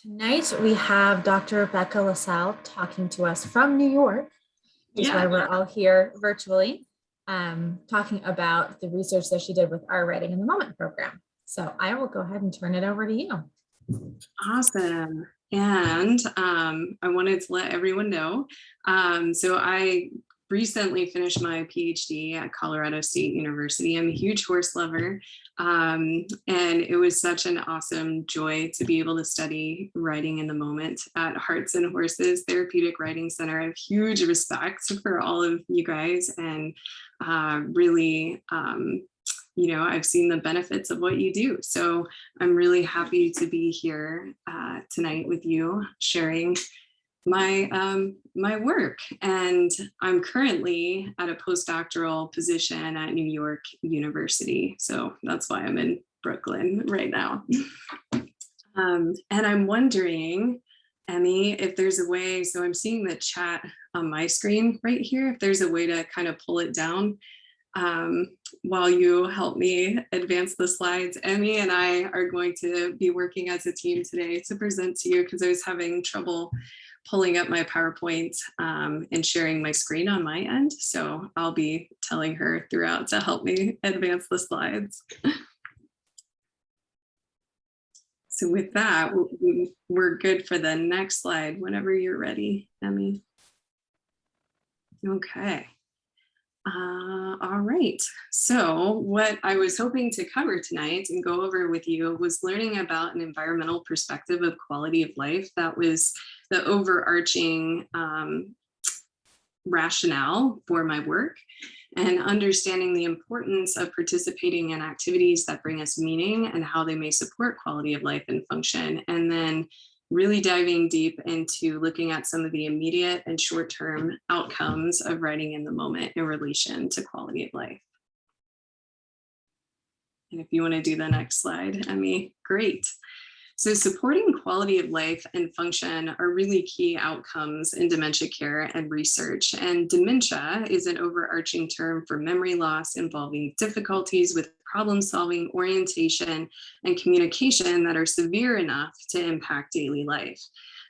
Tonight we have Dr. Becca Lassell talking to us from New York, which is why we're all here virtually, talking about the research that she did with our Writing in the Moment program. So I will go ahead and turn it over to you. Awesome. And I wanted to let everyone know, so I recently finished my PhD at Colorado State University. I'm a huge horse lover, and it was such an awesome joy to be able to study writing in the moment at Hearts and Horses Therapeutic Writing Center. I have huge respect for all of you guys, and really, I've seen the benefits of what you do. So I'm really happy to be here tonight with you, sharing my my work. And I'm currently at a postdoctoral position at New York University. So that's why I'm in Brooklyn right now. And I'm wondering, Emmy, if there's a way, so I'm seeing the chat on my screen right here, if there's a way to kind of pull it down while you help me advance the slides. Emmy and I are going to be working as a team today to present to you because I was having trouble pulling up my PowerPoint and sharing my screen on my end. So I'll be telling her throughout to help me advance the slides. So with that, we're good for the next slide whenever you're ready, Emmy. Okay. All right. So what I was hoping to cover tonight and go over with you was learning about an environmental perspective of quality of life. That was the overarching rationale for my work, and understanding the importance of participating in activities that bring us meaning and how they may support quality of life and function. And then really diving deep into looking at some of the immediate and short-term outcomes of writing in the moment in relation to quality of life. And if you want to do the next slide, Emmy, great. So supporting quality of life and function are really key outcomes in dementia care and research. And dementia is an overarching term for memory loss involving difficulties with problem solving, orientation, and communication that are severe enough to impact daily life.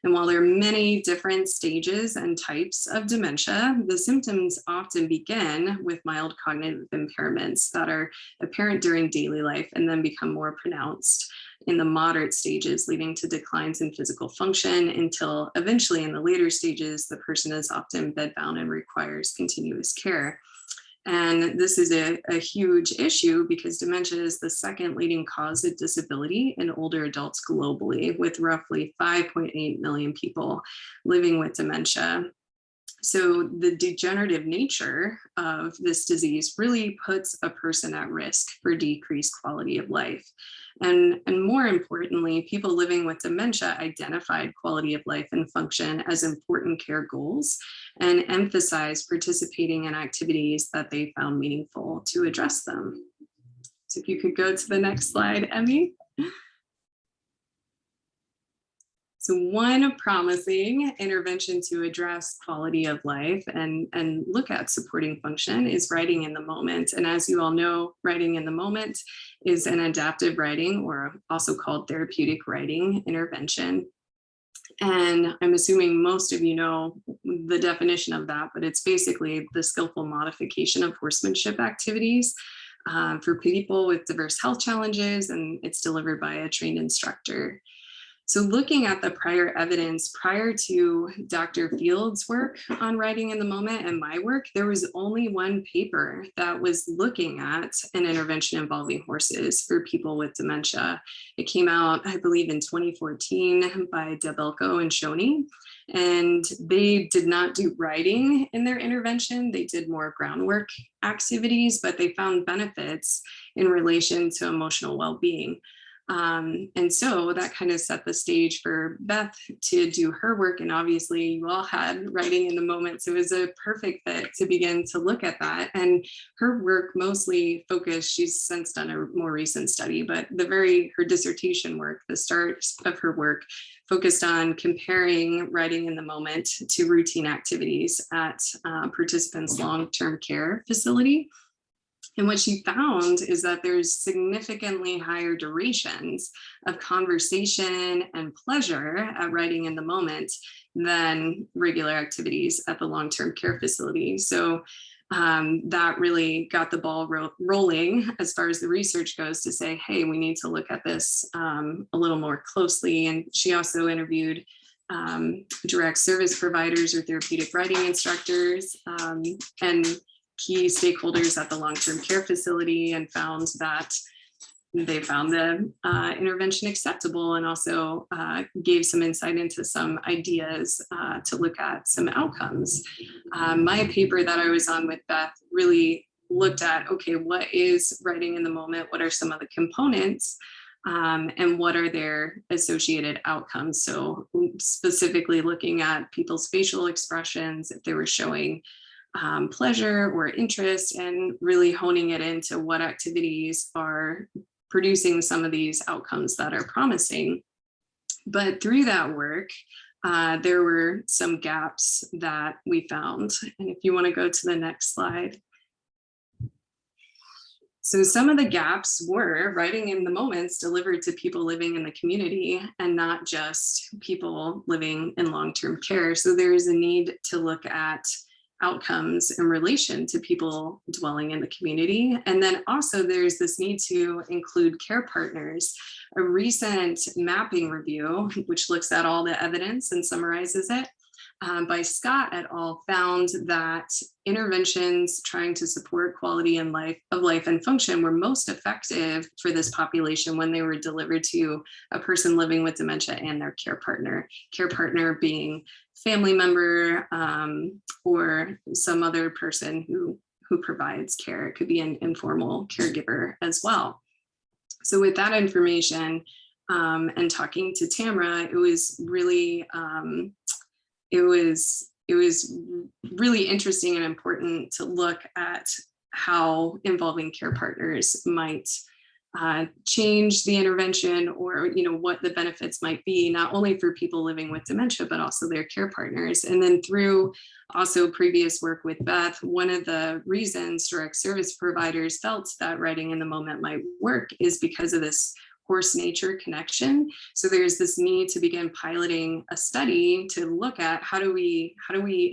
And while there are many different stages and types of dementia, the symptoms often begin with mild cognitive impairments that are apparent during daily life and then become more pronounced in the moderate stages, leading to declines in physical function until eventually in the later stages, the person is often bedbound and requires continuous care. And this is a huge issue because dementia is the second leading cause of disability in older adults globally, with roughly 5.8 million people living with dementia. So the degenerative nature of this disease really puts a person at risk for decreased quality of life. And more importantly, people living with dementia identified quality of life and function as important care goals and emphasized participating in activities that they found meaningful to address them. So if you could go to the next slide, Emmy. So one promising intervention to address quality of life and look at supporting function is writing in the moment. And as you all know, writing in the moment is an adaptive writing, or also called therapeutic writing intervention. And I'm assuming most of you know the definition of that, but it's basically the skillful modification of horsemanship activities for people with diverse health challenges, and it's delivered by a trained instructor. So looking at the prior evidence prior to Dr. Field's work on writing in the moment and my work, there was only one paper that was looking at an intervention involving horses for people with dementia. It came out, I believe, in 2014 by Debelko and Shoney, and they did not do writing in their intervention. They did more groundwork activities, but they found benefits in relation to emotional well-being. And so that kind of set the stage for Beth to do her work. And obviously you all had writing in the moment. So it was a perfect fit to begin to look at that. And her work mostly focused, she's since done a more recent study, but her dissertation work, the start of her work, focused on comparing writing in the moment to routine activities at participants' long-term care facility. And what she found is that there's significantly higher durations of conversation and pleasure at writing in the moment than regular activities at the long-term care facility. So that really got the ball rolling as far as the research goes to say, hey, we need to look at this a little more closely. And she also interviewed direct service providers or therapeutic writing instructors and key stakeholders at the long-term care facility, and found that they found the intervention acceptable, and also gave some insight into some ideas to look at some outcomes. My paper that I was on with Beth really looked at, okay, what is writing in the moment? What are some of the components? And what are their associated outcomes? So specifically looking at people's facial expressions, if they were showing pleasure or interest, and really honing it into what activities are producing some of these outcomes that are promising. But through that work, there were some gaps that we found. And if you want to go to the next slide. So some of the gaps were writing in the moments delivered to people living in the community and not just people living in long-term care. So there is a need to look at outcomes in relation to people dwelling in the community. And then also there's this need to include care partners. A recent mapping review, which looks at all the evidence and summarizes it, by Scott et al., found that interventions trying to support quality of life and function were most effective for this population when they were delivered to a person living with dementia and their care partner being family member or some other person who provides care. It could be an informal caregiver as well. So with that information and talking to Tamara, it was really it was really interesting and important to look at how involving care partners might change the intervention, or what the benefits might be, not only for people living with dementia, but also their care partners. And then through also previous work with Beth, one of the reasons direct service providers felt that writing in the moment might work is because of this horse nature connection. So there's this need to begin piloting a study to look at how do we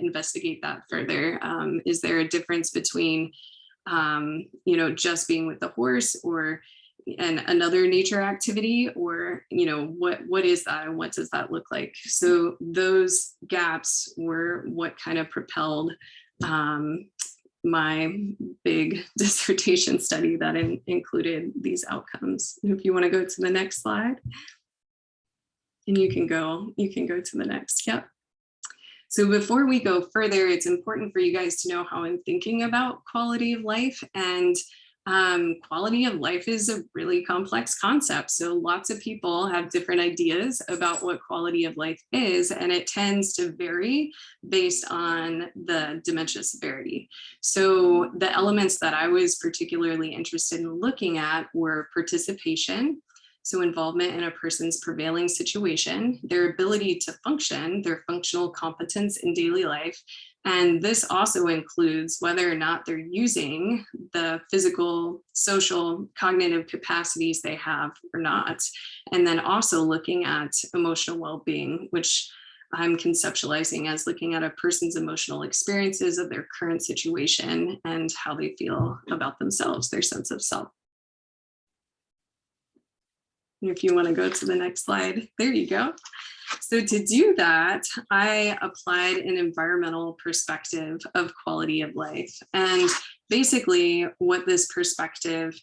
investigate that further. Is there a difference between just being with the horse or and another nature activity, or what is that and what does that look like? So those gaps were what kind of propelled my big dissertation study that included these outcomes. If you want to go to the next slide, and you can go to the next. Yep. So before we go further, it's important for you guys to know how I'm thinking about quality of life. And quality of life is a really complex concept. So lots of people have different ideas about what quality of life is, and it tends to vary based on the dementia severity. So the elements that I was particularly interested in looking at were participation, so involvement in a person's prevailing situation, their ability to function, their functional competence in daily life. And this also includes whether or not they're using the physical, social, cognitive capacities they have or not. And then also looking at emotional well-being, which I'm conceptualizing as looking at a person's emotional experiences of their current situation and how they feel about themselves, their sense of self. If you want to go to the next slide, there you go. So to do that, I applied an environmental perspective of quality of life. And basically what this perspective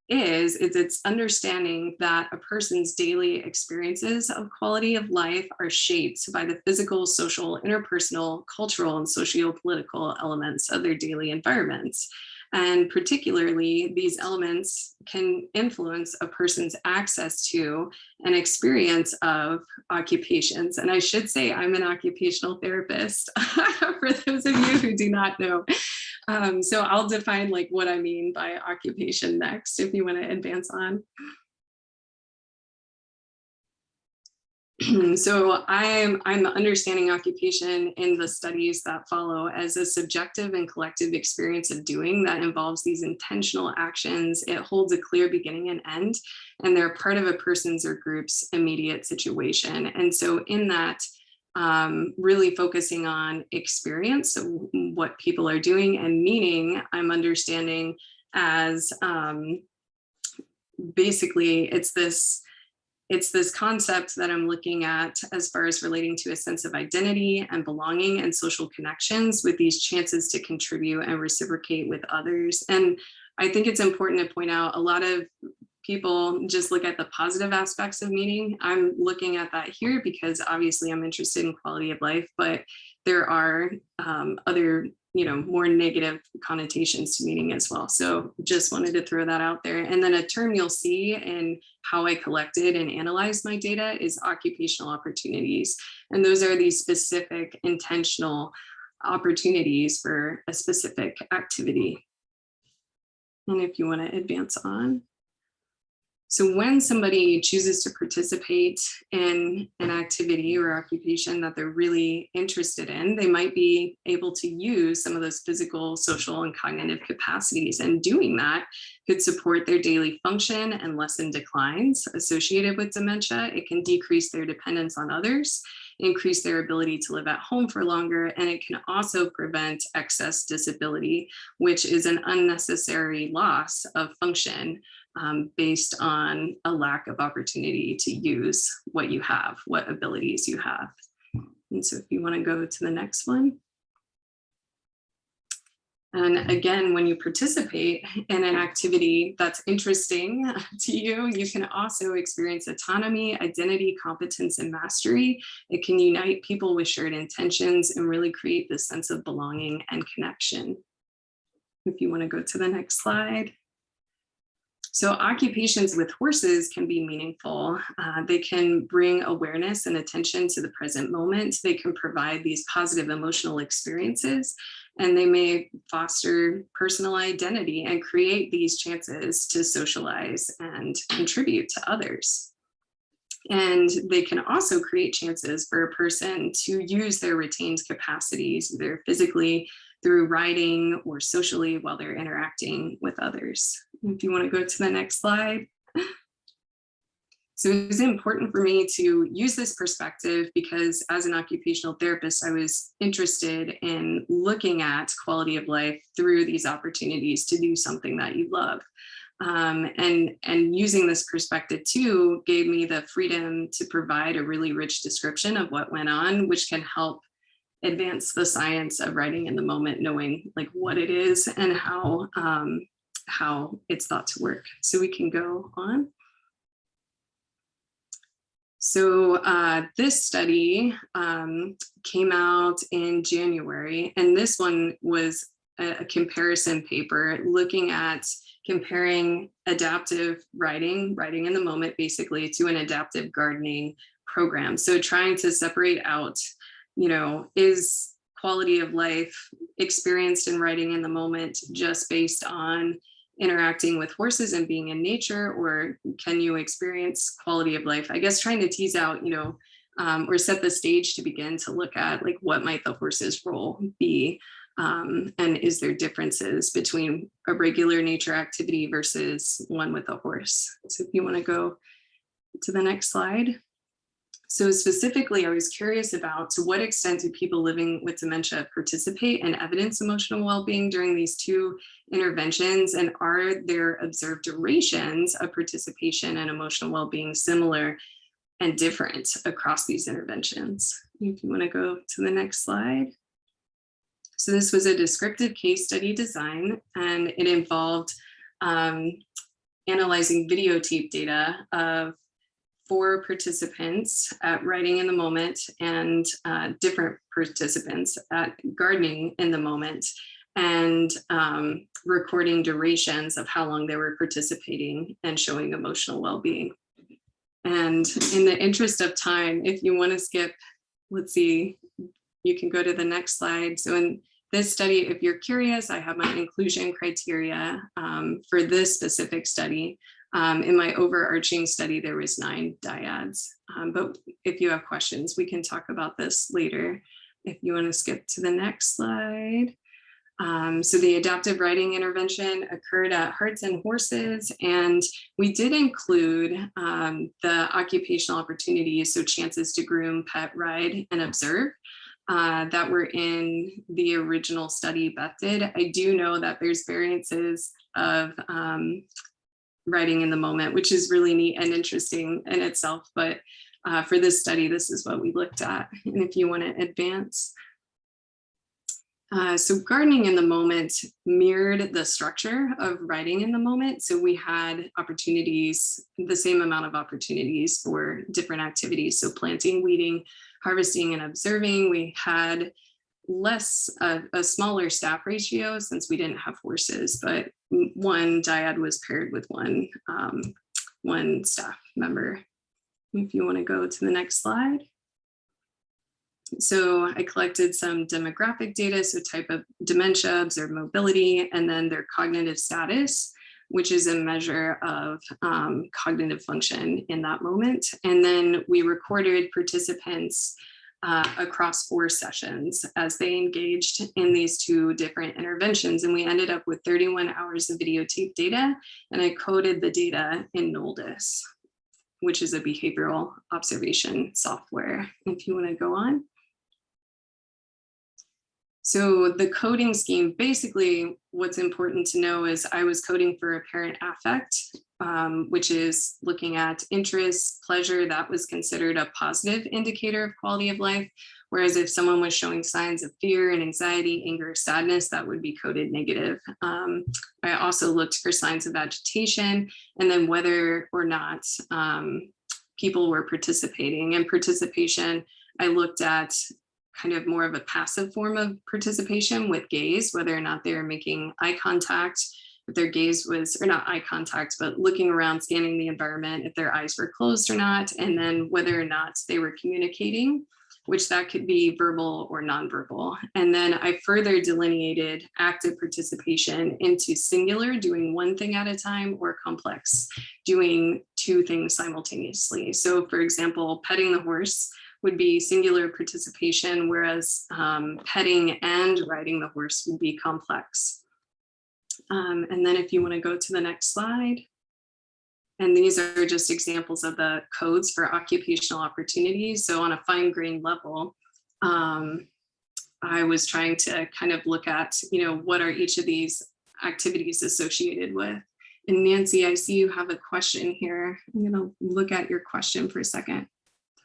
is it's understanding that a person's daily experiences of quality of life are shaped by the physical, social, interpersonal, cultural, and socio-political elements of their daily environments. And particularly, these elements can influence a person's access to an experience of occupations. And I should say I'm an occupational therapist, for those of you who do not know. So I'll define what I mean by occupation next, if you want to advance on. So I'm understanding occupation in the studies that follow as a subjective and collective experience of doing that involves these intentional actions. It holds a clear beginning and end, and they're part of a person's or group's immediate situation. And so in that, really focusing on experience, so what people are doing, and meaning, I'm understanding as basically it's this concept that I'm looking at as far as relating to a sense of identity and belonging and social connections with these chances to contribute and reciprocate with others. And I think it's important to point out, a lot of people just look at the positive aspects of meaning. I'm looking at that here because obviously I'm interested in quality of life, but there are other, more negative connotations to meaning as well. So just wanted to throw that out there. And then a term you'll see in how I collected and analyzed my data is occupational opportunities. And those are these specific intentional opportunities for a specific activity. And if you want to advance on. So when somebody chooses to participate in an activity or occupation that they're really interested in, they might be able to use some of those physical, social, and cognitive capacities. And doing that could support their daily function and lessen declines associated with dementia. It can decrease their dependence on others, increase their ability to live at home for longer, and it can also prevent excess disability, which is an unnecessary loss of function based on a lack of opportunity to use what you have, what abilities you have. And so if you want to go to the next one. And again, when you participate in an activity that's interesting to you, you can also experience autonomy, identity, competence, and mastery. It can unite people with shared intentions and really create this sense of belonging and connection. If you want to go to the next slide. So occupations with horses can be meaningful. They can bring awareness and attention to the present moment. They can provide these positive emotional experiences, and they may foster personal identity and create these chances to socialize and contribute to others. And they can also create chances for a person to use their retained capacities, either physically, through riding, or socially while they're interacting with others. If you want to go to the next slide. So it was important for me to use this perspective because as an occupational therapist, I was interested in looking at quality of life through these opportunities to do something that you love. And using this perspective too gave me the freedom to provide a really rich description of what went on, which can help advance the science of writing in the moment, knowing like what it is and how it's thought to work. So we can go on. So this study came out in January, and this one was a comparison paper looking at comparing adaptive writing in the moment basically to an adaptive gardening program. So trying to separate out, is quality of life experienced in writing in the moment just based on interacting with horses and being in nature, or can you experience quality of life? I guess trying to tease out, or set the stage to begin to look at like what might the horse's role be, and is there differences between a regular nature activity versus one with a horse? So if you want to go to the next slide. So specifically, I was curious about to what extent do people living with dementia participate in evidence emotional well-being during these two interventions, and are their observed durations of participation and emotional well-being similar and different across these interventions? If you want to go to the next slide. So this was a descriptive case study design, and it involved analyzing videotape data of 4 participants at writing in the moment and different participants at gardening in the moment, and recording durations of how long they were participating and showing emotional well-being. And in the interest of time, if you want to skip, let's see, you can go to the next slide. So in this study, if you're curious, I have my inclusion criteria for this specific study. In my overarching study, there was 9 dyads. But if you have questions, we can talk about this later. If you want to skip to the next slide. So the adaptive riding intervention occurred at Hearts and Horses, and we did include the occupational opportunities, so chances to groom, pet, ride, and observe, that were in the original study Beth did. I do know that there's variances of riding in the moment, which is really neat and interesting in itself, but for this study, this is what we looked at. And if you want to advance. So gardening in the moment mirrored the structure of riding in the moment. So we had opportunities, the same amount of opportunities for different activities. So planting, weeding, harvesting, and observing. We had a smaller staff ratio since we didn't have horses, but one dyad was paired with one staff member. If you want to go to the next slide. So I collected some demographic data, so type of dementia, observed mobility, and then their cognitive status, which is a measure of cognitive function in that moment. And then we recorded participants across 4 sessions as they engaged in these 2 different interventions. And we ended up with 31 hours of videotape data, and I coded the data in NOLDIS, which is a behavioral observation software. If you want to go on. So the coding scheme, basically what's important to know is I was coding for apparent affect, which is looking at interest, pleasure. That was considered a positive indicator of quality of life. Whereas if someone was showing signs of fear and anxiety, anger, sadness, that would be coded negative. I also looked for signs of agitation, and then whether or not people were participating. And participation, I looked at kind of more of a passive form of participation with gaze, whether or not they were making eye contact, if their gaze was, or not eye contact, but looking around, scanning the environment, if their eyes were closed or not, and then whether or not they were communicating, which that could be verbal or nonverbal. And then I further delineated active participation into singular, doing one thing at a time, or complex, doing 2 things simultaneously. So for example, petting the horse would be singular participation, whereas petting and riding the horse would be complex. And then if you want to go to the next slide. And these are just examples of the codes for occupational opportunities. So on a fine-grained level, I was trying to kind of look at, what are each of these activities associated with. And Nancy, I see you have a question here. I'm going to look at your question for a second.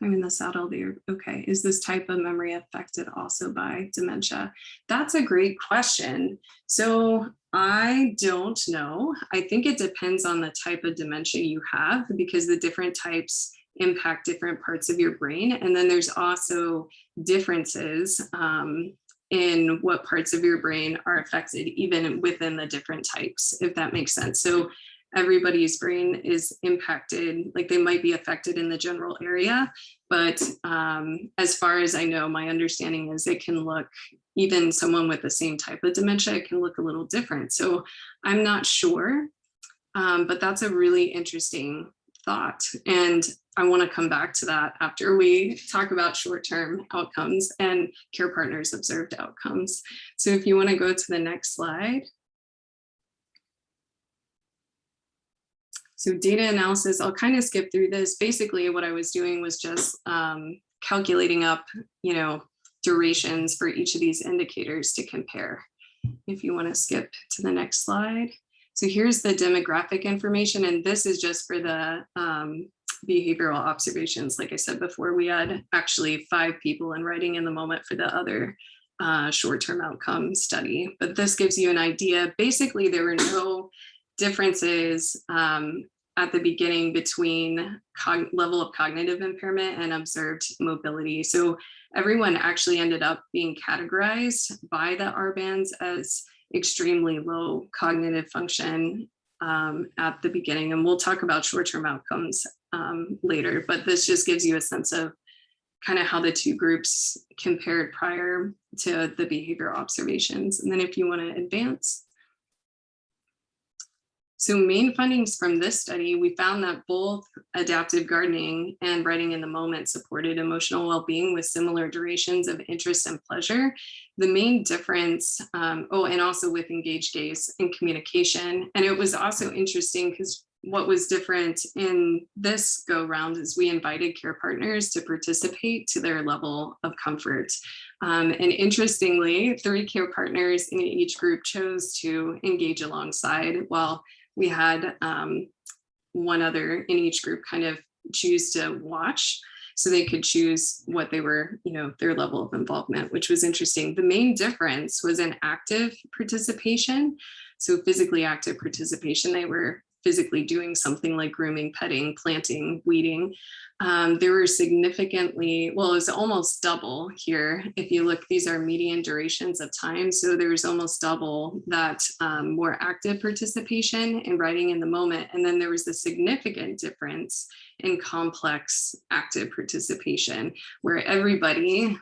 I'm in the saddle there. Okay, is this type of memory affected also by dementia? That's a great question. So I don't know. I think it depends on the type of dementia you have, because the different types impact different parts of your brain. And then there's also differences in what parts of your brain are affected, even within the different types, if that makes sense. So everybody's brain is impacted, like they might be affected in the general area, but as far as I know, my understanding is it can look, even someone with the same type of dementia, it can look a little different. So I'm not sure, but that's a really interesting thought. And I want to come back to that after we talk about short-term outcomes and care partners observed outcomes. So if you want to go to the next slide. So data analysis, I'll kind of skip through this. Basically, what I was doing was just calculating up, durations for each of these indicators to compare. If you want to skip to the next slide. So here's the demographic information, and this is just for the behavioral observations. Like I said before, we had actually 5 people in writing in the moment for the other short-term outcome study, but this gives you an idea. Basically, there were no differences at the beginning between level of cognitive impairment and observed mobility. So everyone actually ended up being categorized by the R bands as extremely low cognitive function at the beginning. And we'll talk about short-term outcomes later, but this just gives you a sense of kind of how the 2 groups compared prior to the behavior observations. And then if you want to advance. So main findings from this study, we found that both adaptive gardening and writing in the moment supported emotional well-being with similar durations of interest and pleasure. The main difference, and also with engaged gaze and communication. And it was also interesting because what was different in this go round is we invited care partners to participate to their level of comfort. And interestingly, 3 care partners in each group chose to engage alongside, while we had one other in each group kind of choose to watch, so they could choose what they were, their level of involvement, which was interesting. The main difference was in active participation. So physically active participation, they were physically doing something like grooming, petting, planting, weeding. There were significantly, well, it was almost double here. If you look, these are median durations of time. So there's almost double that more active participation in writing in the moment. And then there was a significant difference in complex active participation, where everybody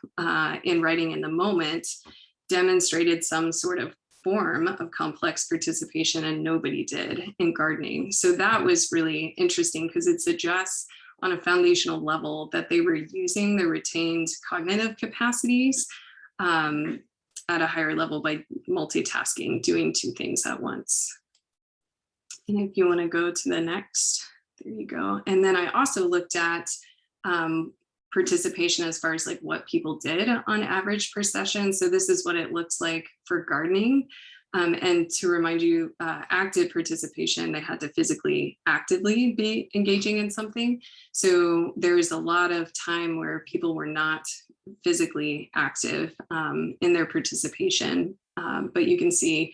in writing in the moment demonstrated some sort of form of complex participation, and nobody did in gardening. So that was really interesting because it suggests on a foundational level that they were using their retained cognitive capacities at a higher level by multitasking, doing 2 things at once. And if you want to go to the next, there you go. And then I also looked at participation as far as like what people did on average per session. So this is what it looks like for gardening. And to remind you, active participation, they had to physically actively be engaging in something. So there's a lot of time where people were not physically active in their participation. But you can see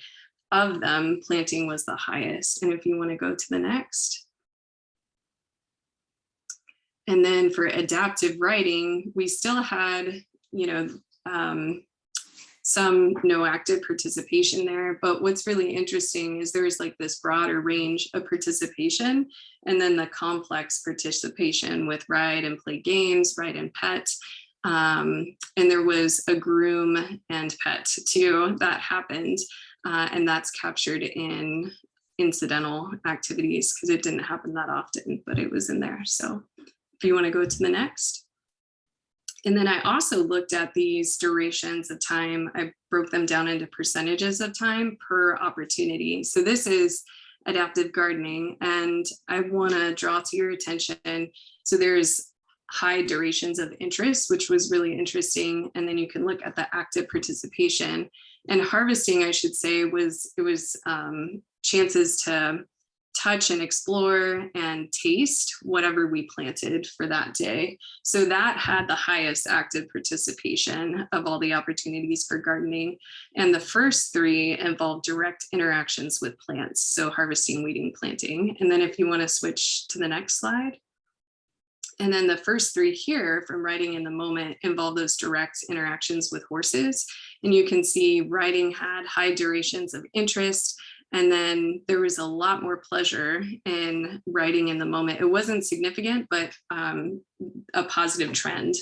of them, planting was the highest. And if you want to go to the next. And then for adaptive writing, we still had, some no active participation there. But what's really interesting is there's like this broader range of participation, and then the complex participation with write and play games, write and pet. And there was a groom and pet too that happened. And that's captured in incidental activities because it didn't happen that often, but it was in there. So if you want to go to the next. And then I also looked at these durations of time. I broke them down into percentages of time per opportunity. So this is adaptive gardening. And I want to draw to your attention. So there's high durations of interest, which was really interesting. And then you can look at the active participation. And harvesting, I should say, was chances to touch and explore and taste whatever we planted for that day. So that had the highest active participation of all the opportunities for gardening. And the first 3 involved direct interactions with plants. So harvesting, weeding, planting. And then if you want to switch to the next slide. And then the first 3 here from writing in the moment involve those direct interactions with horses. And you can see writing had high durations of interest. And then there was a lot more pleasure in writing in the moment. It wasn't significant, but a positive trend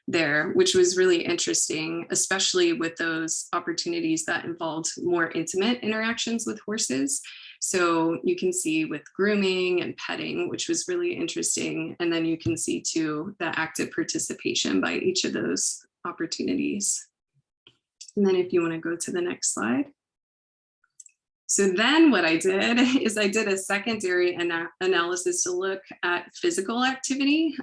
there, which was really interesting, especially with those opportunities that involved more intimate interactions with horses. So you can see with grooming and petting, which was really interesting. And then you can see too the active participation by each of those opportunities. And then if you want to go to the next slide. So then what I did is I did a secondary analysis to look at physical activity.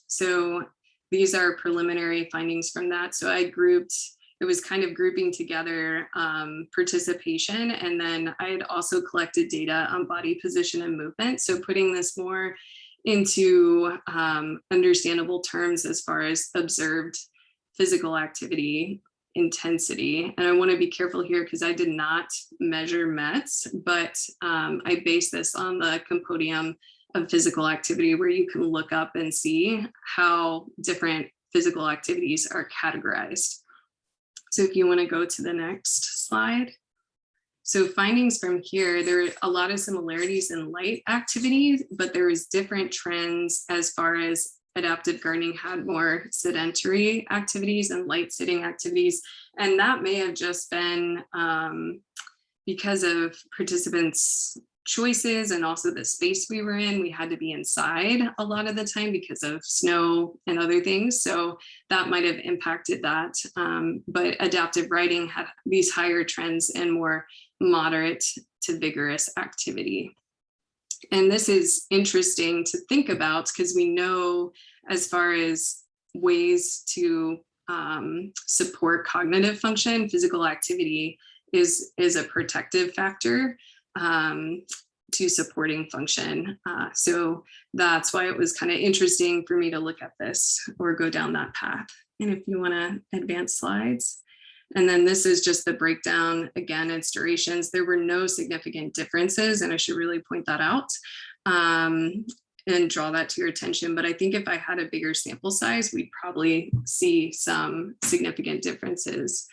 So these are preliminary findings from that. So I grouped, it was kind of grouping together participation. And then I had also collected data on body position and movement. So putting this more into understandable terms as far as observed physical activity intensity. And I want to be careful here because I did not measure METs, but I base this on the compendium of physical activity, where you can look up and see how different physical activities are categorized. So if you want to go to the next slide. So findings from here, there are a lot of similarities in light activities, but there is different trends as far as adaptive gardening had more sedentary activities and light sitting activities. And that may have just been because of participants choices and also the space we were in. We had to be inside a lot of the time because of snow and other things. So that might have impacted that. But adaptive writing had these higher trends and more moderate to vigorous activity. And this is interesting to think about because we know as far as ways to support cognitive function, physical activity is a protective factor to supporting function. So that's why it was kind of interesting for me to look at this or go down that path. And if you want to advance slides. And then this is just the breakdown. Again, its durations. There were no significant differences, and I should really point that out and draw that to your attention. But I think if I had a bigger sample size, we'd probably see some significant differences.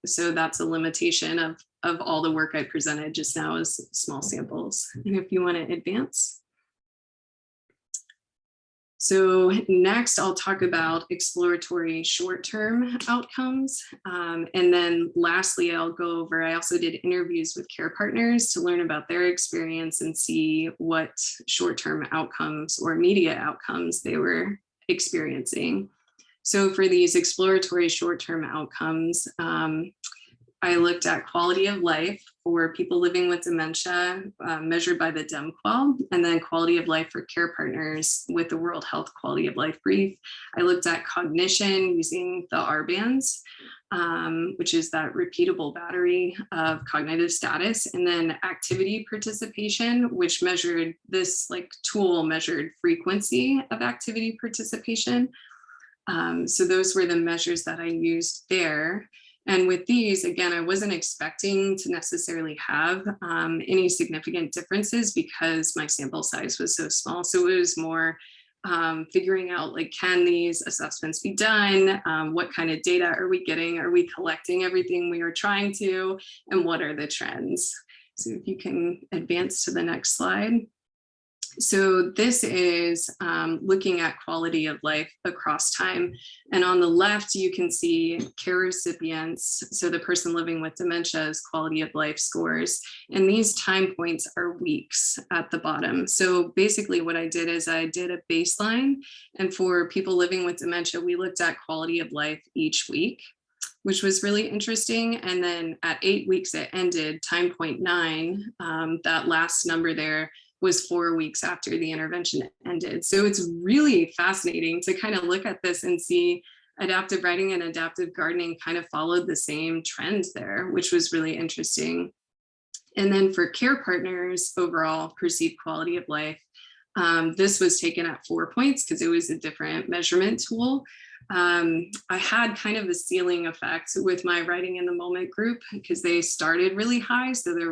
So that's a limitation of all the work I presented just now is small samples. And if you want to advance. So next I'll talk about exploratory short-term outcomes. And then lastly, I'll go over, I also did interviews with care partners to learn about their experience and see what short-term outcomes or immediate outcomes they were experiencing. So for these exploratory short-term outcomes, I looked at quality of life for people living with dementia measured by the DEMQual, and then quality of life for care partners with the World Health Quality of Life Brief. I looked at cognition using the R-bands, which is that repeatable battery of cognitive status, and then activity participation, which measured this tool measured frequency of activity participation. So those were the measures that I used there. And with these, again, I wasn't expecting to necessarily have any significant differences because my sample size was so small. So it was more figuring out, can these assessments be done? What kind of data are we getting? Are we collecting everything we are trying to? And what are the trends? So if you can advance to the next slide. So this is looking at quality of life across time. And on the left, you can see care recipients. So the person living with dementia's quality of life scores. And these time points are weeks at the bottom. So basically what I did is I did a baseline. And for people living with dementia, we looked at quality of life each week, which was really interesting. And then at 8 weeks, it ended time point 9, that last number there was 4 weeks after the intervention ended. So it's really fascinating to kind of look at this and see adaptive writing and adaptive gardening kind of followed the same trends there, which was really interesting. And then for care partners, overall perceived quality of life, this was taken at 4 points because it was a different measurement tool. I had kind of a ceiling effect with my writing in the moment group because they started really high. So there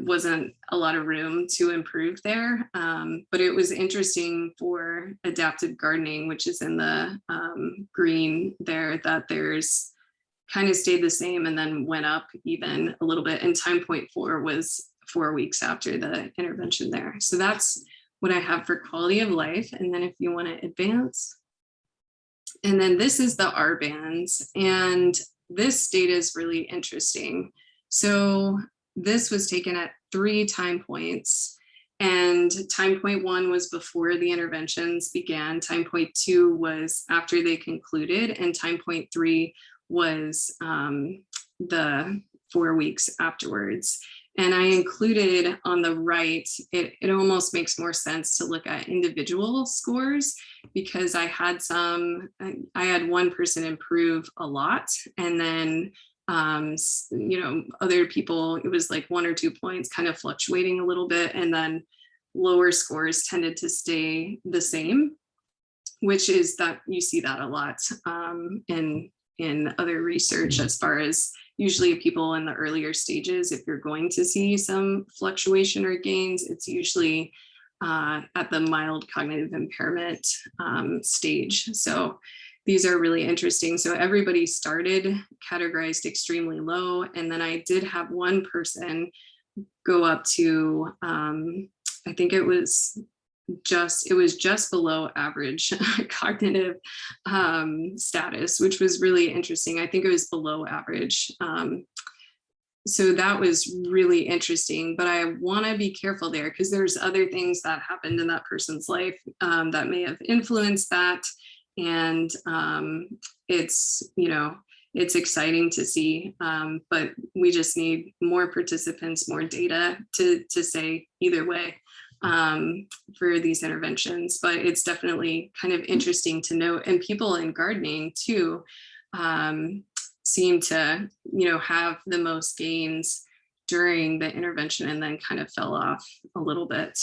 wasn't a lot of room to improve there, but it was interesting for adaptive gardening, which is in the green there, that there's kind of stayed the same and then went up even a little bit. And time point 4 was 4 weeks after the intervention there. So that's what I have for quality of life. And then if you want to advance. And then this is the R bands. And this data is really interesting. So this was taken at 3 time points, and time point 1 was before the interventions began. Time point 2 was after they concluded, and time point 3 was the 4 weeks afterwards. And I included on the right, it almost makes more sense to look at individual scores because I had one person improve a lot, and then other people, it was 1 or 2 points kind of fluctuating a little bit, and then lower scores tended to stay the same, which is that you see that a lot in other research as far as usually people in the earlier stages, if you're going to see some fluctuation or gains, it's usually at the mild cognitive impairment stage. So these are really interesting. So everybody started categorized extremely low. And then I did have one person go up to, I think it was just below average cognitive status, which was really interesting. I think it was below average so that was really interesting, but I want to be careful there because there's other things that happened in that person's life that may have influenced that. And it's, you know, it's exciting to see, but we just need more participants, more data to say either way for these interventions. But it's definitely kind of interesting to note, and people in gardening too seem to, you know, have the most gains during the intervention and then kind of fell off a little bit.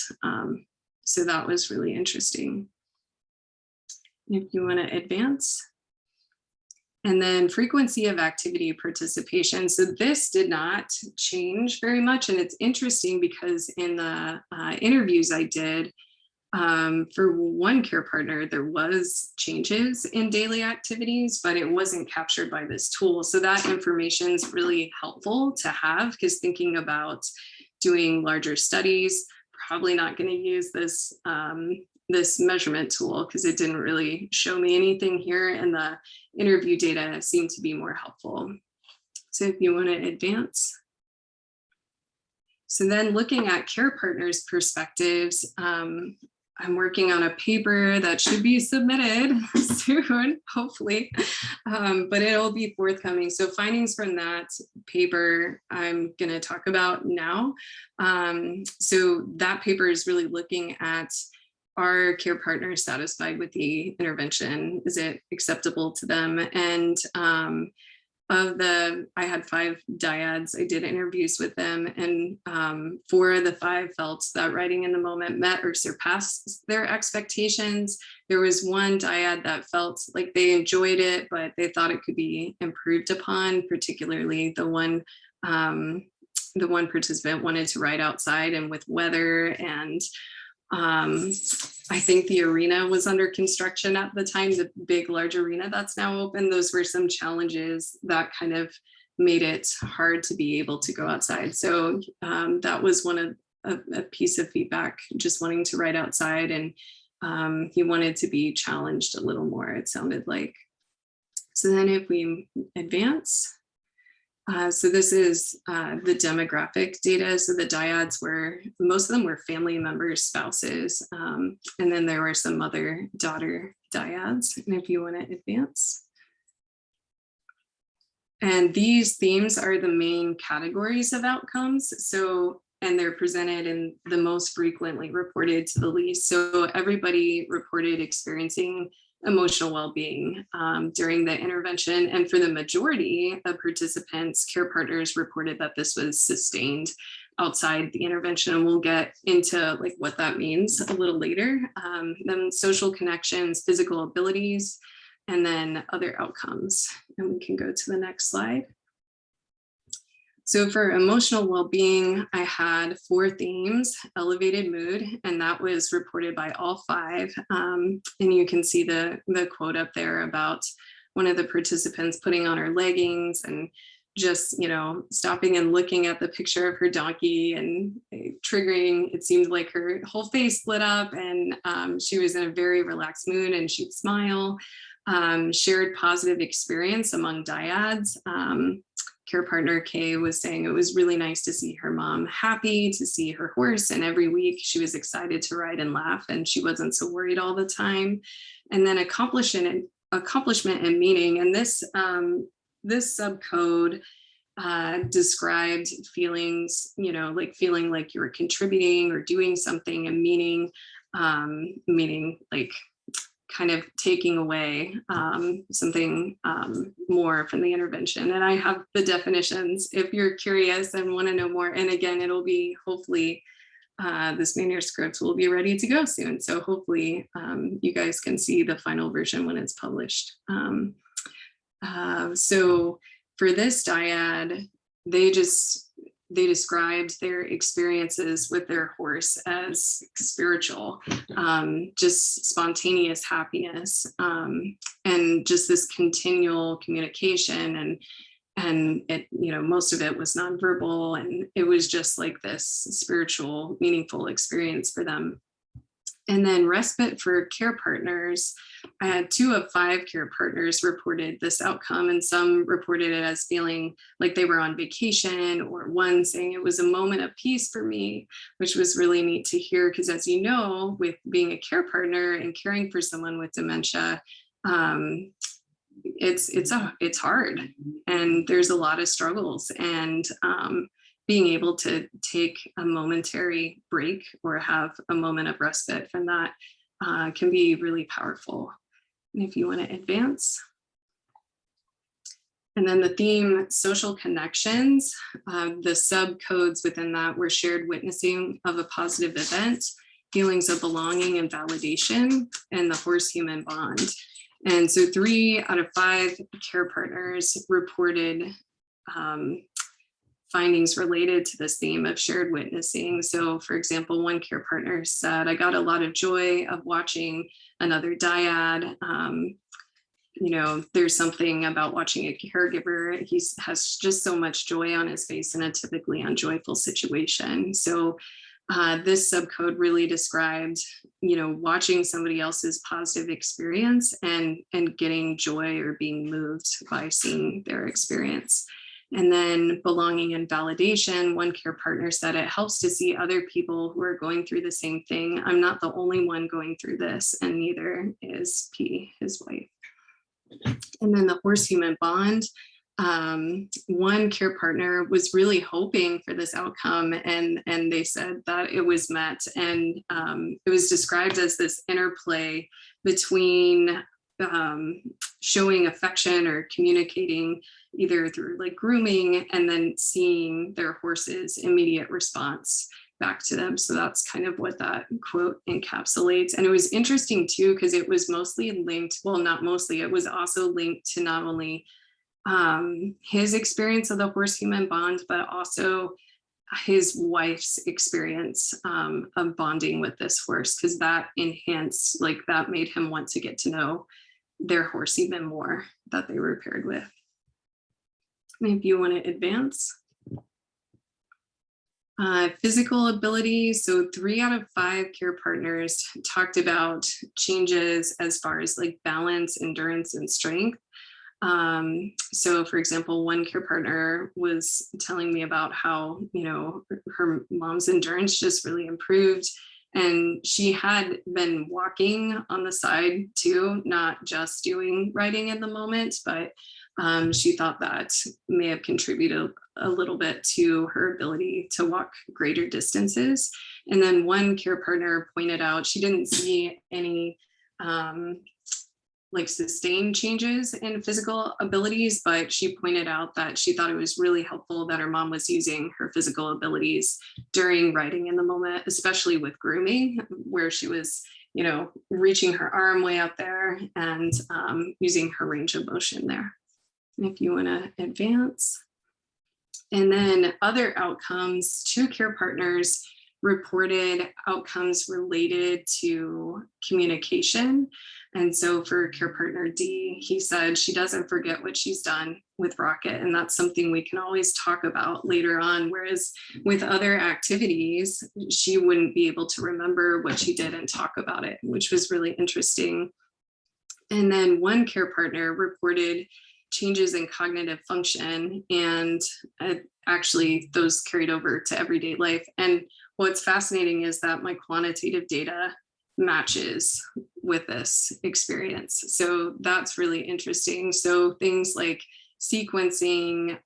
So that was really interesting. If you want to advance. And then frequency of activity participation. So this did not change very much. And it's interesting because in the interviews I did, for one care partner, there was changes in daily activities, but it wasn't captured by this tool. So that information is really helpful to have, because thinking about doing larger studies, probably not going to use this this measurement tool because it didn't really show me anything here, and the interview data seemed to be more helpful. So if you want to advance. So then looking at care partners' perspectives, I'm working on a paper that should be submitted soon, hopefully, but it'll be forthcoming. So findings from that paper I'm going to talk about now. So that paper is really looking at, are care partners satisfied with the intervention? Is it acceptable to them? And I had 5 dyads. I did interviews with them, and 4 of the 5 felt that writing in the moment met or surpassed their expectations. There was one dyad that felt like they enjoyed it, but they thought it could be improved upon, particularly the one participant wanted to write outside and with weather, and I think the arena was under construction at the time, the big large arena that's now open. Those were some challenges that kind of made it hard to be able to go outside. So that was a piece of feedback, just wanting to write outside, and he wanted to be challenged a little more, it sounded like. So then if we advance. So this is the demographic data. So the dyads most of them were family members, spouses, and then there were some mother-daughter dyads. And if you want to advance. And these themes are the main categories of outcomes. So, and they're presented in the most frequently reported to the least. So everybody reported experiencing emotional well-being during the intervention. And for the majority of participants, care partners reported that this was sustained outside the intervention. And we'll get into like what that means a little later. Then social connections, physical abilities, and then other outcomes. And we can go to the next slide. So for emotional well-being, I had 4 themes: elevated mood, and that was reported by all 5. And you can see the quote up there about one of the participants putting on her leggings and just, you know, stopping and looking at the picture of her donkey and triggering. It seemed like her whole face lit up, and she was in a very relaxed mood, and she'd smile. Shared positive experience among dyads. Care partner Kay was saying it was really nice to see her mom happy, to see her horse, and every week she was excited to ride and laugh, and she wasn't so worried all the time. And then accomplishment and meaning. And this subcode described feelings, you know, like feeling like you were contributing or doing something, and meaning like kind of taking away something more from the intervention. And I have the definitions if you're curious and want to know more. And again, it'll be hopefully this manuscript will be ready to go soon. So hopefully you guys can see the final version when it's published. So for this dyad, they described their experiences with their horse as spiritual, just spontaneous happiness, and just this continual communication, and it, you know, most of it was nonverbal, and it was just like this spiritual, meaningful experience for them. And then respite for care partners. I had 2 of 5 care partners reported this outcome, and some reported it as feeling like they were on vacation, or one saying it was a moment of peace for me, which was really neat to hear, because as you know, with being a care partner and caring for someone with dementia, it's hard, and there's a lot of struggles, and being able to take a momentary break or have a moment of respite from that can be really powerful. And if you want to advance. And then the theme, social connections, the subcodes within that were shared witnessing of a positive event, feelings of belonging and validation, and the horse-human bond. And so 3 out of 5 care partners reported findings related to this theme of shared witnessing. So for example, one care partner said, I got a lot of joy of watching another dyad. You know, there's something about watching a caregiver. He has just so much joy on his face in a typically unjoyful situation. So this subcode really described, you know, watching somebody else's positive experience and getting joy or being moved by seeing their experience. And then belonging and validation, one care partner said, it helps to see other people who are going through the same thing. I'm not the only one going through this, and neither is P, his wife. And then the horse-human bond, one care partner was really hoping for this outcome, and they said that it was met. And it was described as this interplay between showing affection or communicating either through like grooming, and then seeing their horse's immediate response back to them. So that's kind of what that quote encapsulates. And it was interesting too, because it was mostly linked, well, not mostly, it was also linked to not only his experience of the horse-human bond, but also his wife's experience of bonding with this horse, because that enhanced, like that made him want to get to know their horse even more that they were paired with. If you want to advance. Physical ability. So 3 out of 5 care partners talked about changes as far as like balance, endurance, and strength. So for example, one care partner was telling me about how, you know, her mom's endurance just really improved. And she had been walking on the side too, not just doing riding in the moment, but she thought that may have contributed a little bit to her ability to walk greater distances. And then one care partner pointed out she didn't see any like sustained changes in physical abilities, but she pointed out that she thought it was really helpful that her mom was using her physical abilities during riding in the moment, especially with grooming, where she was, you know, reaching her arm way out there and using her range of motion there. If you want to advance. And then other outcomes, 2 care partners reported outcomes related to communication. And so for care partner D, he said she doesn't forget what she's done with Rocket, and that's something we can always talk about later on, whereas with other activities, she wouldn't be able to remember what she did and talk about it, which was really interesting. And then one care partner reported changes in cognitive function, and actually those carried over to everyday life. And what's fascinating is that my quantitative data matches with this experience. So that's really interesting. So things like sequencing,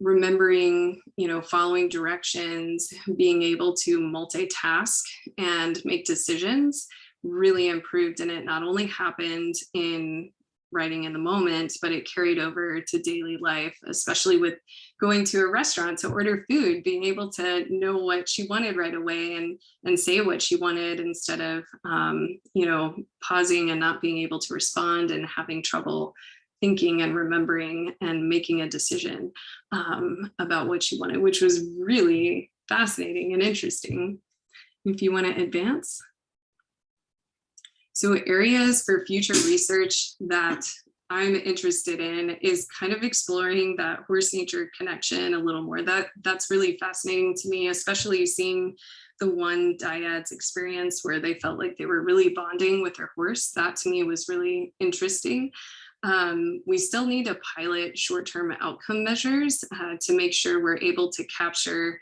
remembering, you know, following directions, being able to multitask and make decisions really improved. And it not only happened in writing in the moment, but it carried over to daily life, especially with going to a restaurant to order food, being able to know what she wanted right away and say what she wanted instead of, you know, pausing and not being able to respond and having trouble thinking and remembering and making a decision about what she wanted, which was really fascinating and interesting. If you want to advance. So areas for future research that I'm interested in is kind of exploring that horse nature connection a little more. That's really fascinating to me, especially seeing the one dyad's experience where they felt like they were really bonding with their horse. That to me was really interesting. We still need to pilot short-term outcome measures to make sure we're able to capture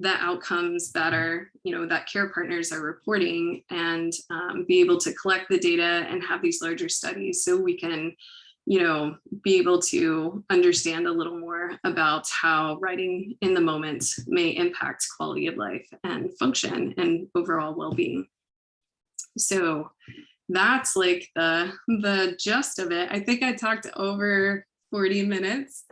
the outcomes that are, that care partners are reporting, and be able to collect the data and have these larger studies so we can, be able to understand a little more about how writing in the moment may impact quality of life and function and overall well-being. So that's like the gist of it. I think I talked over 40 minutes.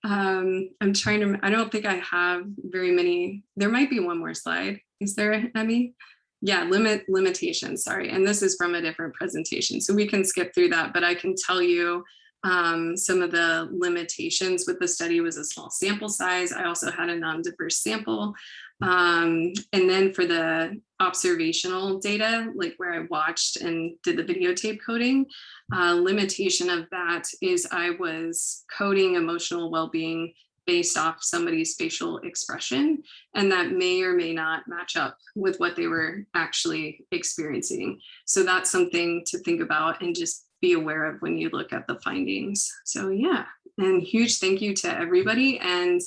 I don't think I have very many. There might be one more slide. Is there, Emmy? Yeah, limitations, sorry. And this is from a different presentation, so we can skip through that, but I can tell you some of the limitations with the study was a small sample size. I also had a non-diverse sample. And then for the observational data, like where I watched and did the videotape coding, limitation of that is I was coding emotional well-being based off somebody's facial expression, and that may or may not match up with what they were actually experiencing. So that's something to think about and just be aware of when you look at the findings. So yeah, and huge thank you to everybody, and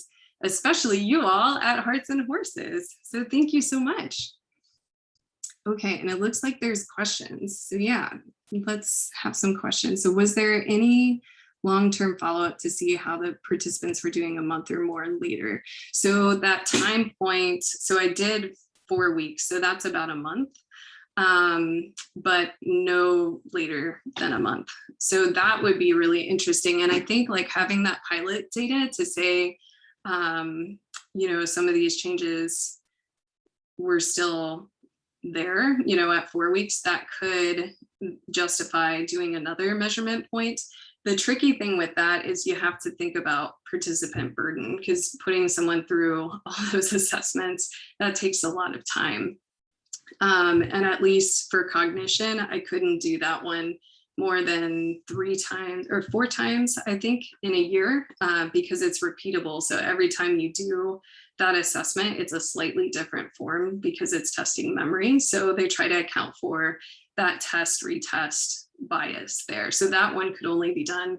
especially you all at Hearts and Horses. So thank you so much. Okay, and it looks like there's questions. So yeah, let's have some questions. So was there any long-term follow-up to see how the participants were doing a month or more later? So that time point, so I did 4 weeks, so that's about a month, but no later than a month. So that would be really interesting. And I think like having that pilot data to say, some of these changes were still there, at 4 weeks, that could justify doing another measurement point. The tricky thing with that is you have to think about participant burden, because putting someone through all those assessments, that takes a lot of time. And at least for cognition, I couldn't do that one more than 3 times or 4 times, I think, in a year, because it's repeatable. So every time you do that assessment, it's a slightly different form because it's testing memory. So they try to account for that test retest bias there. So that one could only be done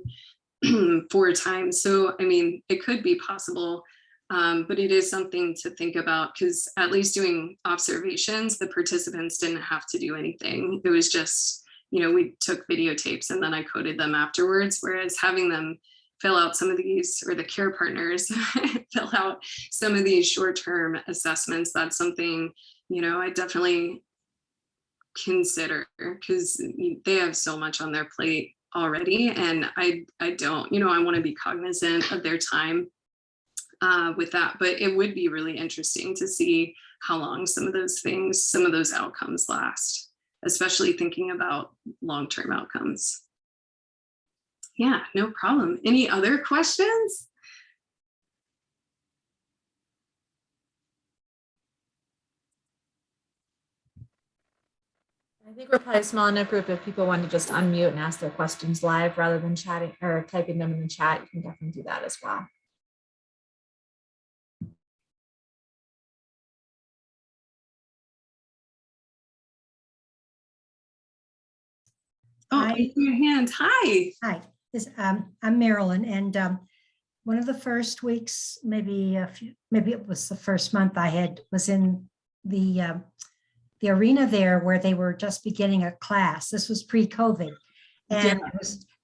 4 times. So, I mean, it could be possible, but it is something to think about, because at least doing observations, the participants didn't have to do anything. It was just, we took videotapes and then I coded them afterwards, whereas having them fill out some of these, or the care partners fill out some of these short-term assessments, that's something, I definitely consider, because they have so much on their plate already, and I don't, I want to be cognizant of their time with that. But it would be really interesting to see how long some of those outcomes last, especially thinking about long-term outcomes. Yeah, no problem. Any other questions? I think we're probably a small enough group. If people want to just unmute and ask their questions live rather than chatting or typing them in the chat, you can definitely do that as well. Oh, I see your hand. Hi. Hi, I'm Marilyn, and one of the first weeks, maybe it was the first month was in the arena there where they were just beginning a class. This was pre-COVID, and Yeah.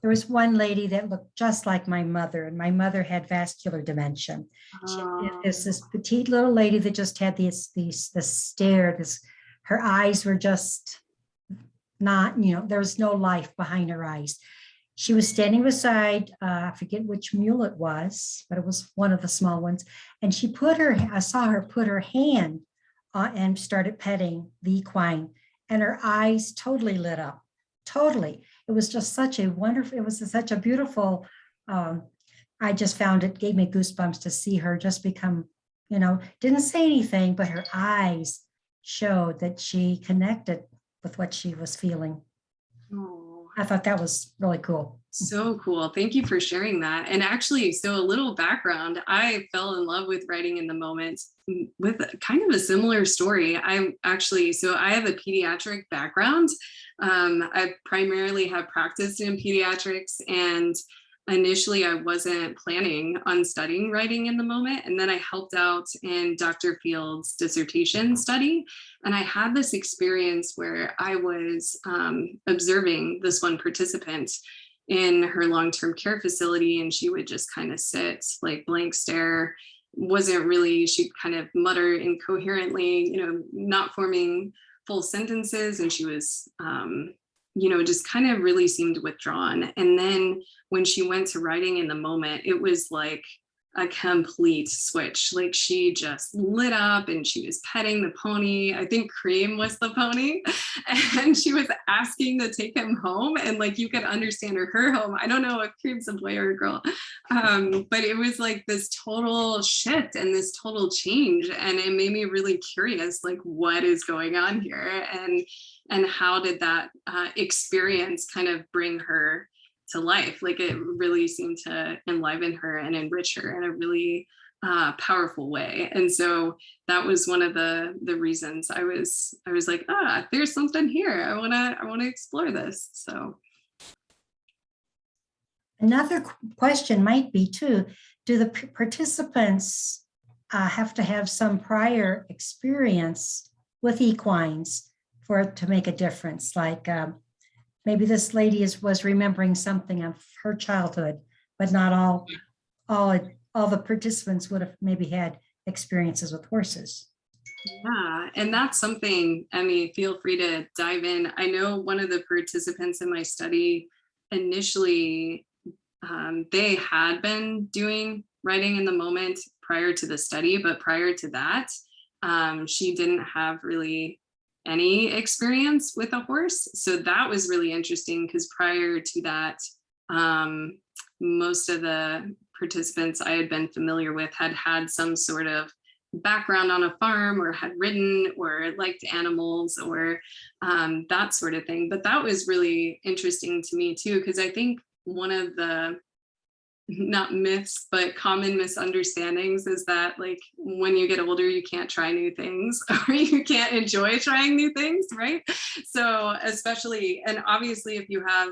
there was one lady that looked just like my mother, and my mother had vascular dementia. There's this petite little lady that just had the stare. Her eyes were just not, there was no life behind her eyes. She was standing beside, I forget which mule it was, but it was one of the small ones. And I saw her put her hand and started petting the equine, and her eyes totally lit up, totally. It was just such a beautiful, I just found it gave me goosebumps to see her just become, didn't say anything, but her eyes showed that she connected with what she was feeling. Oh, I thought that was really cool. So cool. Thank you for sharing that. And actually, so a little background, I fell in love with writing in the moment with kind of a similar story. I have a pediatric background. I primarily have practiced in pediatrics, and initially I wasn't planning on studying writing in the moment. And then I helped out in Dr. Field's dissertation study. And I had this experience where I was observing this one participant in her long-term care facility, and she would just kind of sit like blank stare, she'd kind of mutter incoherently, not forming full sentences, and she was just kind of really seemed withdrawn. And then when she went to writing in the moment, it was like a complete switch. Like she just lit up and she was petting the pony. I think Cream was the pony, and she was asking to take him home, and like you could understand her home. I don't know if Cream's a boy or a girl, but it was like this total shift and this total change, and it made me really curious, like what is going on here, and how did that experience kind of bring her to life. Like it really seemed to enliven her and enrich her in a really powerful way. And so that was one of the reasons I was like, there's something here. I want to explore this. So another question might be too, do the participants have to have some prior experience with equines for it to make a difference? Like maybe this lady was remembering something of her childhood, but not all the participants would have maybe had experiences with horses. yeah, and that's something, Emmy, feel free to dive in. I know one of the participants in my study initially, they had been doing writing in the moment prior to the study, but prior to that, she didn't have really any experience with a horse. So that was really interesting, because prior to that, most of the participants I had been familiar with had some sort of background on a farm, or had ridden, or liked animals, or that sort of thing. But that was really interesting to me too, because I think one of the, not myths, but common misunderstandings is that like when you get older, you can't try new things, or you can't enjoy trying new things, right? So especially, and obviously if you have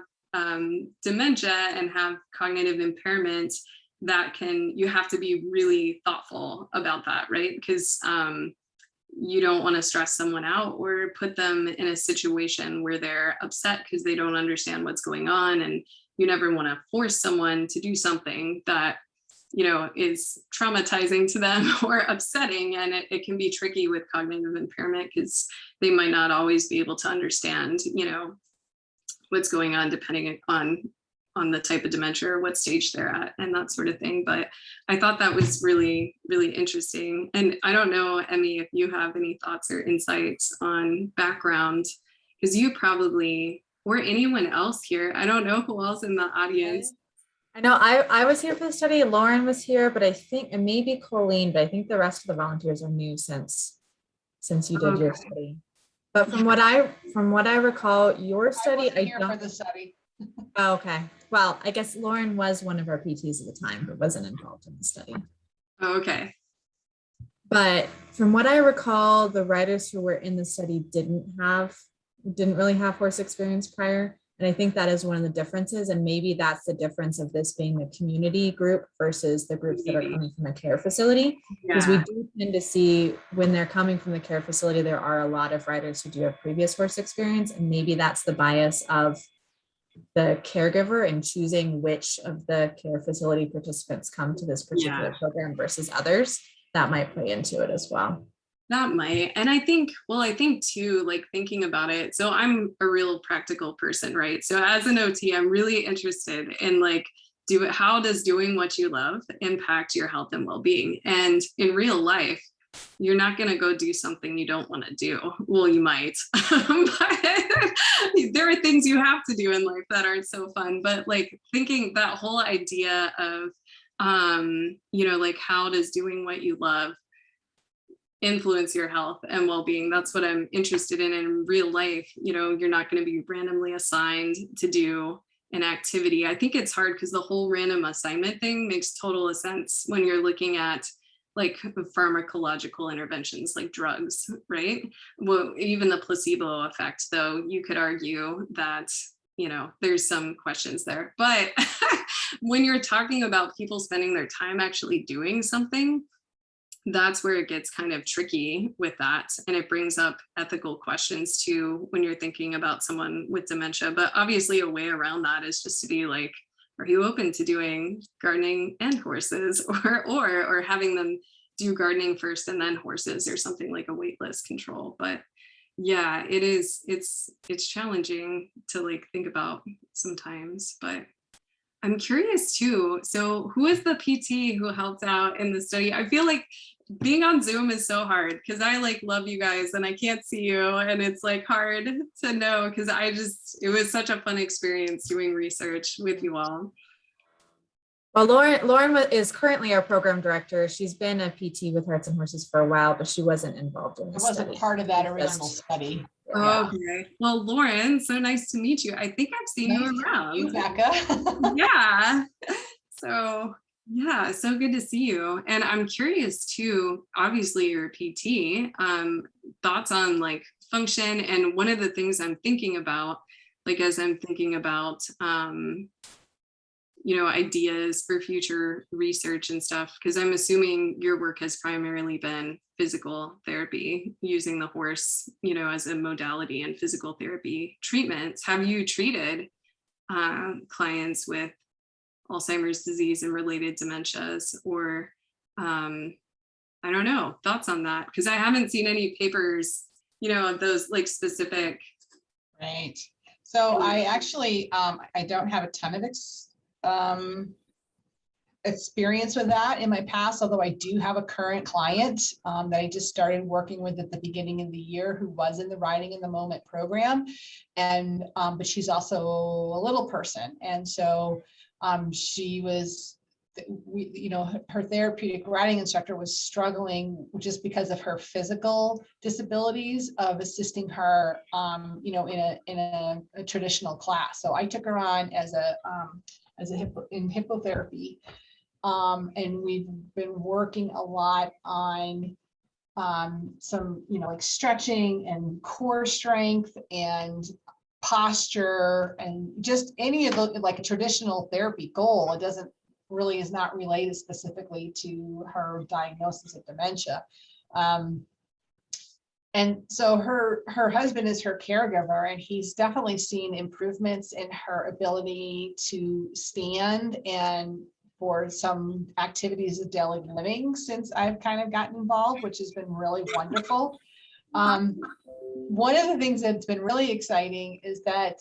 dementia and have cognitive impairment, you have to be really thoughtful about that, right? Because you don't want to stress someone out or put them in a situation where they're upset because they don't understand what's going on. And you never want to force someone to do something that, is traumatizing to them or upsetting. And it can be tricky with cognitive impairment, because they might not always be able to understand, what's going on, depending on the type of dementia or what stage they're at and that sort of thing. But I thought that was really, really interesting. And I don't know, Emmy, if you have any thoughts or insights on background, because you probably, or anyone else here, I don't know who else in the audience. I know I was here for the study. Lauren was here, but I think, and maybe Colleen, but I think the rest of the volunteers are new since you did your study. But from what I recall, your study, I wasn't here for the study. Oh, okay. Well, I guess Lauren was one of our PTs at the time, but wasn't involved in the study. Oh, okay. But from what I recall, the writers who were in the study didn't really have horse experience prior. And I think that is one of the differences. And maybe that's the difference of this being a community group versus the groups that are coming from a care facility. Because we do tend to see when they're coming from the care facility, there are a lot of writers who do have previous horse experience. And maybe that's the bias of the caregiver in choosing which of the care facility participants come to this particular program versus others. That might play into it as well. That might. And I think too, like thinking about it, so I'm a real practical person, right? So as an OT, I'm really interested in like, how does doing what you love impact your health and well-being? And in real life, you're not going to go do something you don't want to do. Well, you might, but there are things you have to do in life that aren't so fun. But like thinking that whole idea of, like how does doing what you love influence your health and well-being. That's what I'm interested in real life. You know, you're not going to be randomly assigned to do an activity. I think it's hard because the whole random assignment thing makes total sense when you're looking at like pharmacological interventions like drugs, right? Well, even the placebo effect, though, you could argue that, you know, there's some questions there. But when you're talking about people spending their time actually doing something, that's where it gets kind of tricky with that. And it brings up ethical questions too when you're thinking about someone with dementia. But obviously a way around that is just to be like, are you open to doing gardening and horses, or having them do gardening first and then horses, or something like a waitlist control? But yeah, it's challenging to like think about sometimes. But I'm curious too. So who is the PT who helped out in the study? I feel like being on Zoom is so hard because I like love you guys and I can't see you, and it's like hard to know because it was such a fun experience doing research with you all. Well, Lauren is currently our program director. She's been a PT with Hearts and Horses for a while, but she wasn't involved in the study. I wasn't part of that original study. Oh, okay. Well, Lauren, so nice to meet you. I think I've seen you around. You, Becca. Yeah. So yeah, so good to see you. And I'm curious too, obviously you're a PT, thoughts on like function. And one of the things I'm thinking about, like, as I'm thinking about, you know, ideas for future research and stuff, because I'm assuming your work has primarily been physical therapy, using the horse, you know, as a modality in physical therapy treatments. Have you treated clients with Alzheimer's disease and related dementias, or I don't know, thoughts on that? Because I haven't seen any papers, you know, of those like specific. Right. So I actually, I don't have a ton of experience with that in my past, although I do have a current client that I just started working with at the beginning of the year who was in the Writing in the Moment program. And but she's also a little person. And so she was, you know, her therapeutic writing instructor was struggling just because of her physical disabilities of assisting her, you know, in a traditional class. So I took her on as in hippotherapy. And we've been working a lot on some, you know, like stretching and core strength and posture and just any of the, like a traditional therapy goal. It doesn't really, is not related specifically to her diagnosis of dementia. And so her husband is her caregiver, and he's definitely seen improvements in her ability to stand and for some activities of daily living since I've kind of gotten involved, which has been really wonderful. One of the things that's been really exciting is that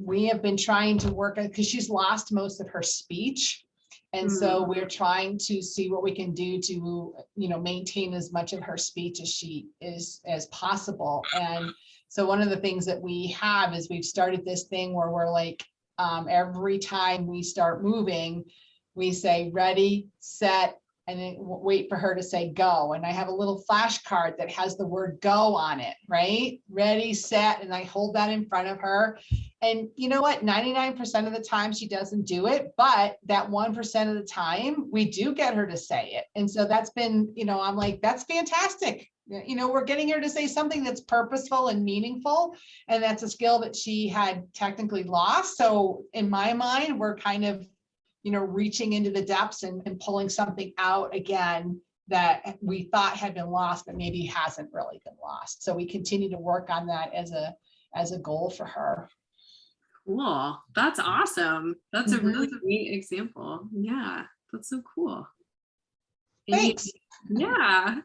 we have been trying to work, because she's lost most of her speech. And so we're trying to see what we can do to, you know, maintain as much of her speech as she is as possible. And so one of the things that we have is we've started this thing where we're like, every time we start moving, we say ready, set, and then wait for her to say go. And I have a little flashcard that has the word go on it, right? Ready, set, and I hold that in front of her. And you know what? 99% of the time she doesn't do it, but that 1% of the time we do get her to say it. And so that's been, you know, I'm like, that's fantastic. You know, we're getting her to say something that's purposeful and meaningful. And that's a skill that she had technically lost. So in my mind, we're kind of, you know, reaching into the depths and pulling something out again that we thought had been lost, but maybe hasn't really been lost. So we continue to work on that as a goal for her. Cool. That's awesome. That's a really neat example. Yeah, that's so cool. Thanks. Yeah.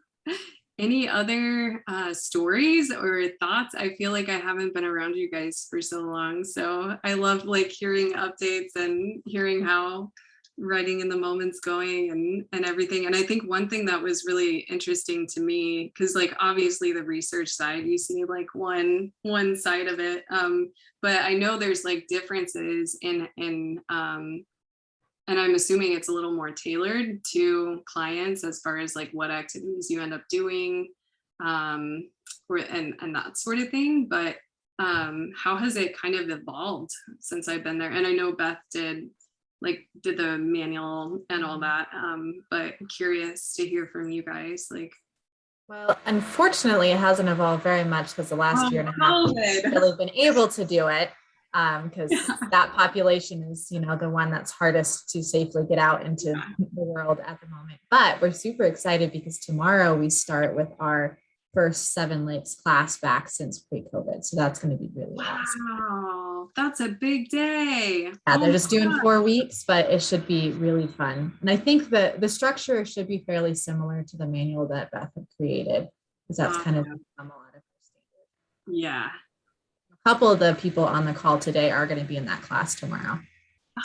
Any other stories or thoughts? I feel like I haven't been around you guys for so long. So I love like hearing updates and hearing how Writing in the Moment's going and everything. And I think one thing that was really interesting to me, because like obviously the research side, you see like one side of it. But I know there's like differences in and I'm assuming it's a little more tailored to clients as far as like what activities you end up doing, or and that sort of thing. But how has it kind of evolved since I've been there? And I know Beth did the manual and all that, but I'm curious to hear from you guys. Like, well, unfortunately, it hasn't evolved very much because the last year and a half we've really been able to do it, because that population is, you know, the one that's hardest to safely get out into the world at the moment. But we're super excited because tomorrow we start with our first 7 Lakes class back since pre-COVID. So that's going to be really awesome. wow, that's a big day. Yeah, they're just doing 4 weeks, but it should be really fun. And I think that the structure should be fairly similar to the manual that Beth had created, because that's kind of a lot of her standard. Yeah. A couple of the people on the call today are going to be in that class tomorrow.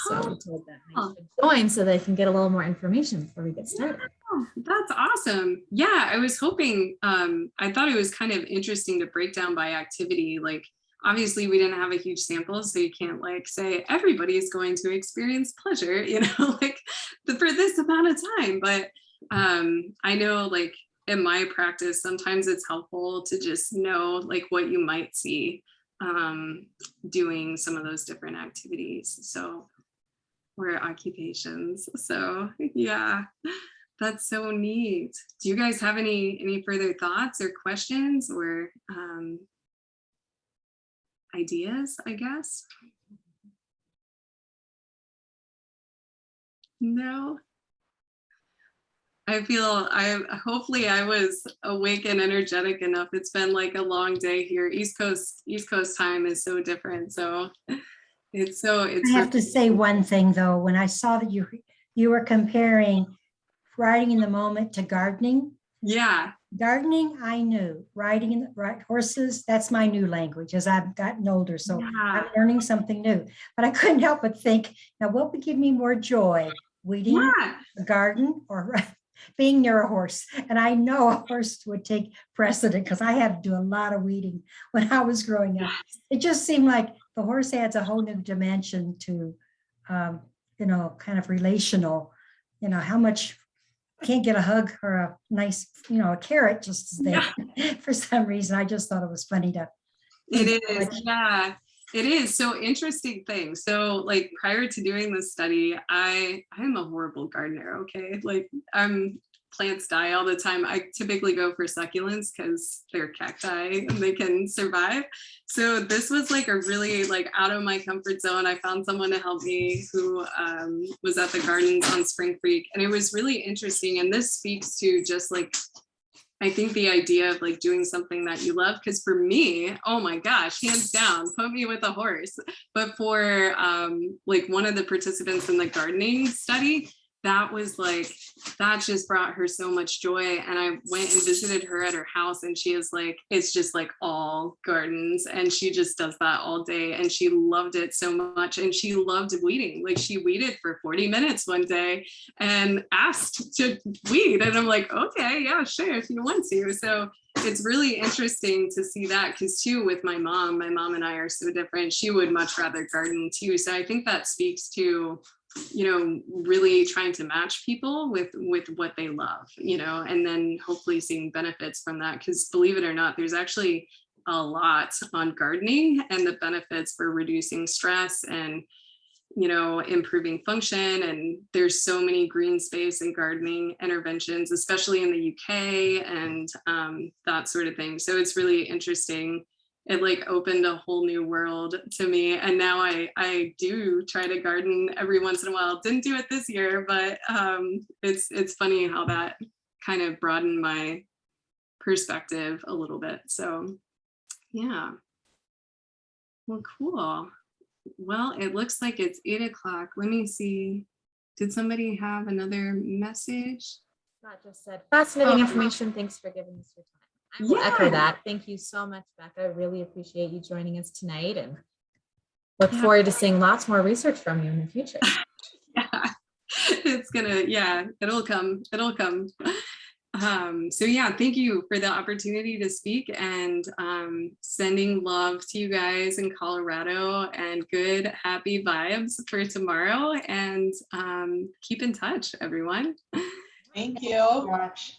So we told them they should join so they can get a little more information before we get started. Oh, that's awesome. Yeah, I was hoping, I thought it was kind of interesting to break down by activity. Like, obviously we didn't have a huge sample, so you can't like say everybody is going to experience pleasure, you know, like for this amount of time. But I know like in my practice, sometimes it's helpful to just know like what you might see doing some of those different activities. So, or occupations. So yeah, that's so neat. Do you guys have any further thoughts or questions or ideas, I guess? No. Hopefully I was awake and energetic enough. It's been like a long day here. East Coast time is so different. So I have to say one thing though, when I saw that you were comparing riding in the moment to gardening. Yeah. Gardening, I knew. Riding in the horses, that's my new language as I've gotten older. So yeah. I'm learning something new. But I couldn't help but think, now what would give me more joy? Weeding a garden or being near a horse? And I know a horse would take precedent because I had to do a lot of weeding when I was growing up. It just seemed like the horse adds a whole new dimension to, you know, kind of relational, you know, how much can't get a hug or a nice, you know, a carrot just there for some reason. I just thought it was funny to. It is, yeah, it is. So interesting thing. So like prior to doing this study, I'm a horrible gardener. Okay. Like plants die all the time. I typically go for succulents because they're cacti and they can survive. So this was like a really like out of my comfort zone. I found someone to help me who was at the gardens on Spring Creek, and it was really interesting. And this speaks to just like, I think the idea of like doing something that you love, because for me, oh my gosh, hands down, put me with a horse. But for like one of the participants in the gardening study, that was like, that just brought her so much joy. And I went and visited her at her house, and she is like, it's just like all gardens, and she just does that all day, and she loved it so much. And she loved weeding. Like she weeded for 40 minutes one day and asked to weed, and I'm like, okay, yeah, sure, if you want to. So it's really interesting to see that, because too with my mom and I are so different. She would much rather garden too. So I think that speaks to, you know, really trying to match people with what they love, you know, and then hopefully seeing benefits from that. Because believe it or not, there's actually a lot on gardening and the benefits for reducing stress and, you know, improving function. And there's so many green space and gardening interventions, especially in the UK and that sort of thing. So it's really interesting. It like opened a whole new world to me. And now I do try to garden every once in a while. Didn't do it this year, but it's funny how that kind of broadened my perspective a little bit. So yeah. Well, cool. Well, it looks like it's 8 o'clock. Let me see. Did somebody have another message? That just said fascinating information. Thanks for giving us your time. I will echo that. Thank you so much, Becca. I really appreciate you joining us tonight, and look forward to seeing lots more research from you in the future. Yeah, it's gonna, yeah, it'll come. So yeah, thank you for the opportunity to speak, and sending love to you guys in Colorado, and good, happy vibes for tomorrow, and keep in touch, everyone. Thank you. Watch.